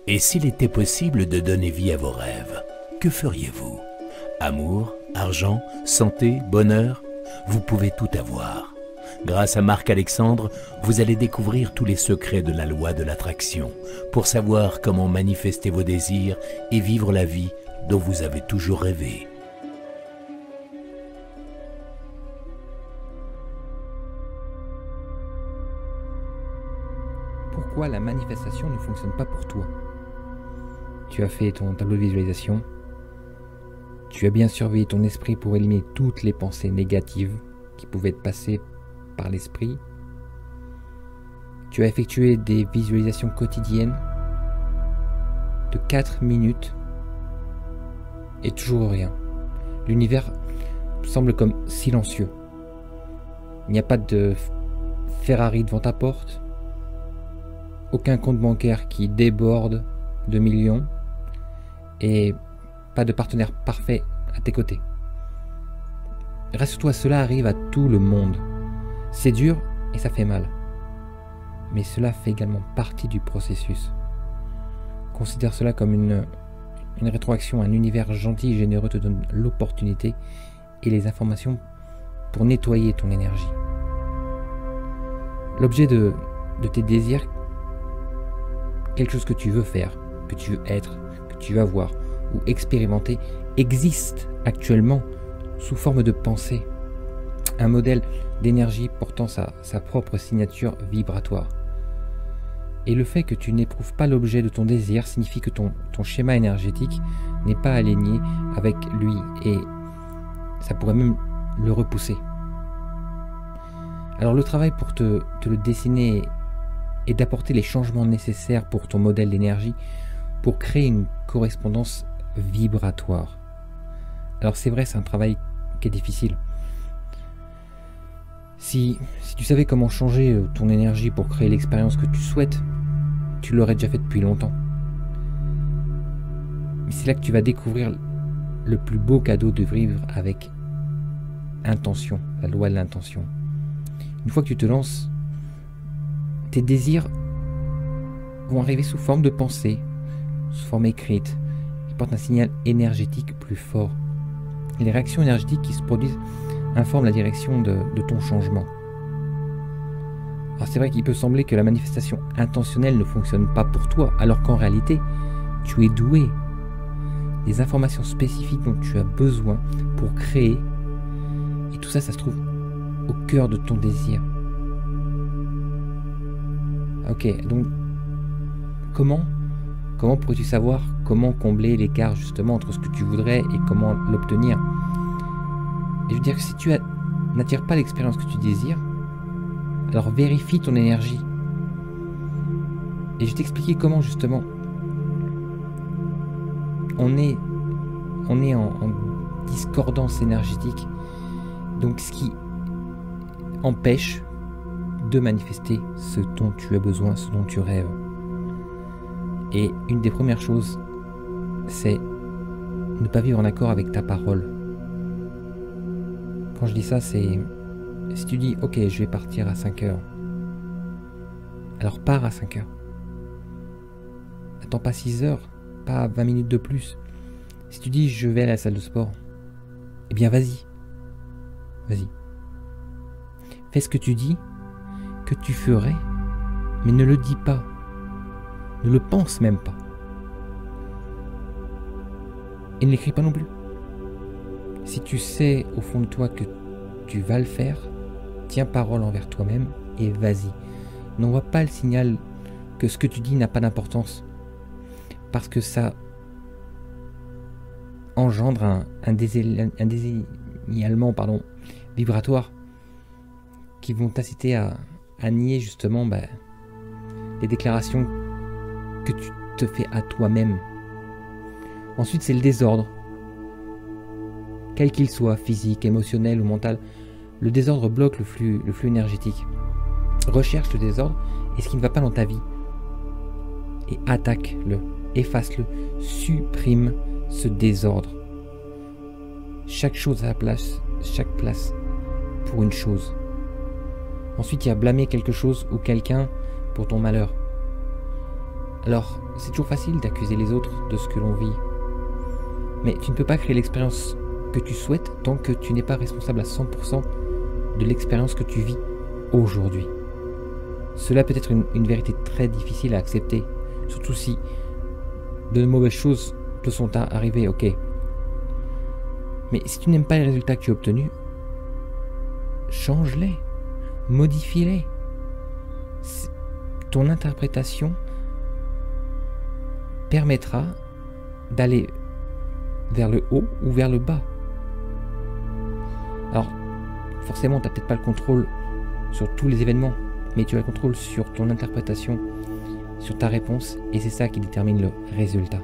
Et s'il était possible de donner vie à vos rêves, que feriez-vous? Amour, argent, santé, bonheur, vous pouvez tout avoir. Grâce à Marc-Alexandre, vous allez découvrir tous les secrets de la loi de l'attraction pour savoir comment manifester vos désirs et vivre la vie dont vous avez toujours rêvé. Pourquoi la manifestation ne fonctionne pas pour toi? Tu as fait ton tableau de visualisation. Tu as bien surveillé ton esprit pour éliminer toutes les pensées négatives qui pouvaient te passer par l'esprit. Tu as effectué des visualisations quotidiennes de 4 minutes et toujours rien. L'univers semble comme silencieux. Il n'y a pas de Ferrari devant ta porte, aucun compte bancaire qui déborde de millions et pas de partenaire parfait à tes côtés. Rassure-toi, cela arrive à tout le monde. C'est dur et ça fait mal. Mais cela fait également partie du processus. Considère cela comme une rétroaction. Un univers gentil et généreux te donne l'opportunité et les informations pour nettoyer ton énergie. L'objet de tes désirs, quelque chose que tu veux faire, que tu veux être, que tu veux avoir ou expérimenter, existe actuellement sous forme de pensée. Un modèle d'énergie portant sa propre signature vibratoire. Et le fait que tu n'éprouves pas l'objet de ton désir signifie que ton schéma énergétique n'est pas aligné avec lui et ça pourrait même le repousser. Alors le travail pour te le dessiner est d'apporter les changements nécessaires pour ton modèle d'énergie pour créer une correspondance vibratoire. Alors c'est vrai, c'est un travail qui est difficile. Si tu savais comment changer ton énergie pour créer l'expérience que tu souhaites, tu l'aurais déjà fait depuis longtemps. Mais c'est là que tu vas découvrir le plus beau cadeau de vivre avec intention, la loi de l'intention. Une fois que tu te lances, tes désirs vont arriver sous forme de pensée, sous forme écrite, qui portent un signal énergétique plus fort. Et les réactions énergétiques qui se produisent informent la direction de ton changement. Alors c'est vrai qu'il peut sembler que la manifestation intentionnelle ne fonctionne pas pour toi, alors qu'en réalité, tu es doué. Des informations spécifiques dont tu as besoin pour créer, et tout ça, ça se trouve au cœur de ton désir. Ok, donc comment pourrais-tu savoir comment combler l'écart justement entre ce que tu voudrais et comment l'obtenir? Et je veux dire que si tu n'attires pas l'expérience que tu désires, alors vérifie ton énergie. Et je vais t'expliquer comment justement on est en discordance énergétique. Donc ce qui empêche de manifester ce dont tu as besoin, ce dont tu rêves. Et une des premières choses, c'est ne pas vivre en accord avec ta parole. Quand je dis ça, c'est si tu dis ok, je vais partir à 5 heures, alors pars à 5 heures. Attends pas 6 heures, pas 20 minutes de plus. Si tu dis je vais à la salle de sport, eh bien vas-y. Vas-y. Fais ce que tu dis que tu ferais, mais ne le dis pas. Ne le pense même pas. Et ne l'écris pas non plus. Si tu sais au fond de toi que tu vas le faire, tiens parole envers toi-même et vas-y. N'envoie pas le signal que ce que tu dis n'a pas d'importance. Parce que ça engendre un désignalement vibratoire qui vont t'inciter à nier justement les déclarations que tu te fais à toi-même. Ensuite, c'est le désordre. Quel qu'il soit, physique, émotionnel ou mental, le désordre bloque le flux énergétique. Recherche le désordre et ce qui ne va pas dans ta vie. Et attaque-le, efface-le, supprime ce désordre. Chaque chose à la place, chaque place pour une chose. Ensuite, il y a blâmer quelque chose ou quelqu'un pour ton malheur. Alors, c'est toujours facile d'accuser les autres de ce que l'on vit. Mais tu ne peux pas créer l'expérience que tu souhaites tant que tu n'es pas responsable à 100% de l'expérience que tu vis aujourd'hui. Cela peut être une vérité très difficile à accepter, surtout si de mauvaises choses te sont arrivées, ok. Mais si tu n'aimes pas les résultats que tu as obtenus, change-les, modifie-les. Ton interprétation permettra d'aller vers le haut ou vers le bas. Alors, forcément, tu n'as peut-être pas le contrôle sur tous les événements, mais tu as le contrôle sur ton interprétation, sur ta réponse, et c'est ça qui détermine le résultat.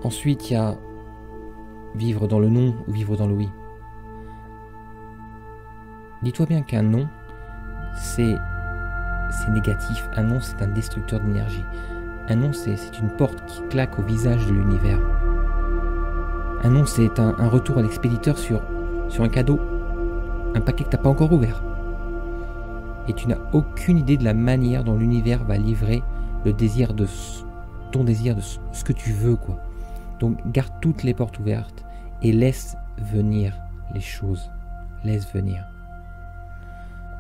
Ensuite, il y a vivre dans le non ou vivre dans le oui. Dis-toi bien qu'un non, c'est négatif. Un non, c'est un destructeur d'énergie. Un non, c'est une porte qui claque au visage de l'univers. Un non, c'est un retour à l'expéditeur sur un cadeau, un paquet que tu n'as pas encore ouvert. Et tu n'as aucune idée de la manière dont l'univers va livrer le désir de ton désir, de ce que tu veux, quoi. Donc garde toutes les portes ouvertes et laisse venir les choses. Laisse venir.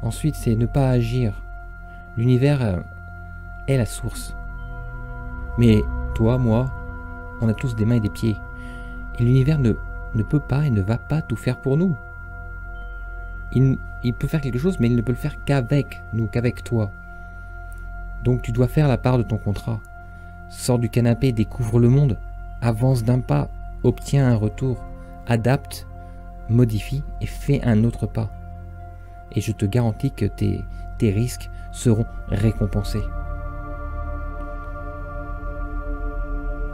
Ensuite, c'est ne pas agir. L'univers est la source. Mais toi, moi, on a tous des mains et des pieds. Et l'univers ne peut pas et ne va pas tout faire pour nous. Il peut faire quelque chose, mais il ne peut le faire qu'avec nous, qu'avec toi. Donc tu dois faire la part de ton contrat. Sors du canapé, découvre le monde, avance d'un pas, obtiens un retour, adapte, modifie et fais un autre pas. Et je te garantis que tes risques seront récompensés.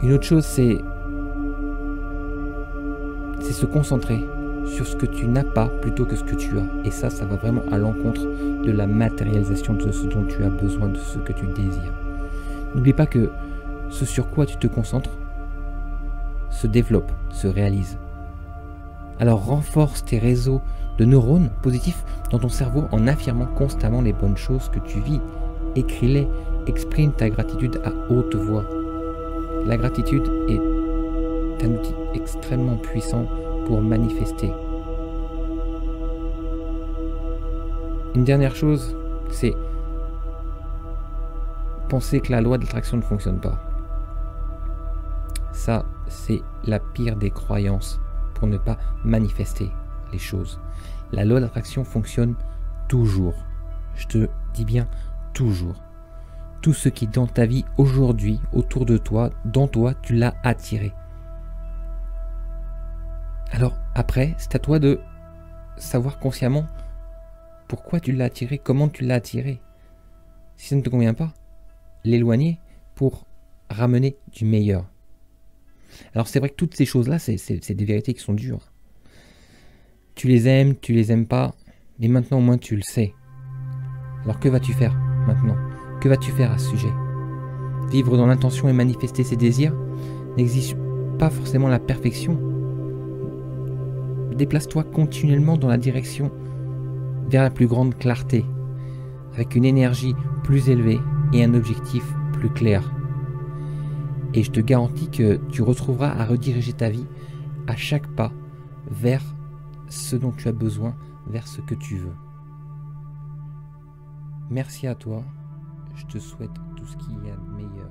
Une autre chose, c'est se concentrer sur ce que tu n'as pas plutôt que ce que tu as. Et ça va vraiment à l'encontre de la matérialisation de ce dont tu as besoin, de ce que tu désires. N'oublie pas que ce sur quoi tu te concentres se développe, se réalise. Alors renforce tes réseaux de neurones positifs dans ton cerveau en affirmant constamment les bonnes choses que tu vis. Écris-les, exprime ta gratitude à haute voix. La gratitude est un outil extrêmement puissant pour manifester. Une dernière chose, c'est penser que la loi de l'attraction ne fonctionne pas. Ça, c'est la pire des croyances pour ne pas manifester les choses. La loi de l'attraction fonctionne toujours. Je te dis bien toujours. Tout ce qui est dans ta vie aujourd'hui, autour de toi, dans toi, tu l'as attiré. Alors après, c'est à toi de savoir consciemment pourquoi tu l'as attiré, comment tu l'as attiré. Si ça ne te convient pas, l'éloigner pour ramener du meilleur. Alors c'est vrai que toutes ces choses-là, c'est des vérités qui sont dures. Tu les aimes pas, mais maintenant au moins tu le sais. Alors que vas-tu faire maintenant? Que vas-tu faire à ce sujet? Vivre dans l'intention et manifester ses désirs n'exige pas forcément la perfection. Déplace-toi continuellement dans la direction vers la plus grande clarté, avec une énergie plus élevée et un objectif plus clair. Et je te garantis que tu retrouveras à rediriger ta vie à chaque pas vers ce dont tu as besoin, vers ce que tu veux. Merci à toi, je te souhaite tout ce qu'il y a de meilleur.